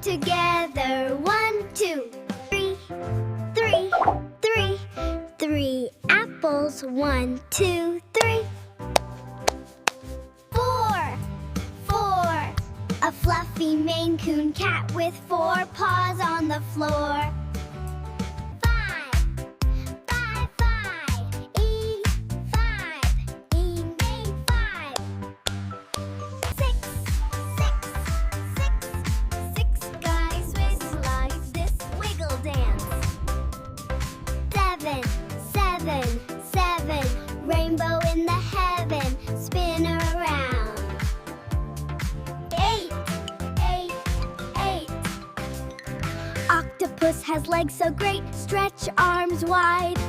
together. 1, 2, 3. 3, 3. 3 apples. 1, 2, 3. 4, 4. A fluffy Maine Coon cat with 4 paws on the floor. 5, 5, 5. E, 5. E, Maine 5. 6, 6, 6. 6 guys wiggle like this wiggle dance. 7, 7, 7. Rainbow in the heaven, spin around. 8, 8, 8. Octopus has legs so great, stretch arms wide.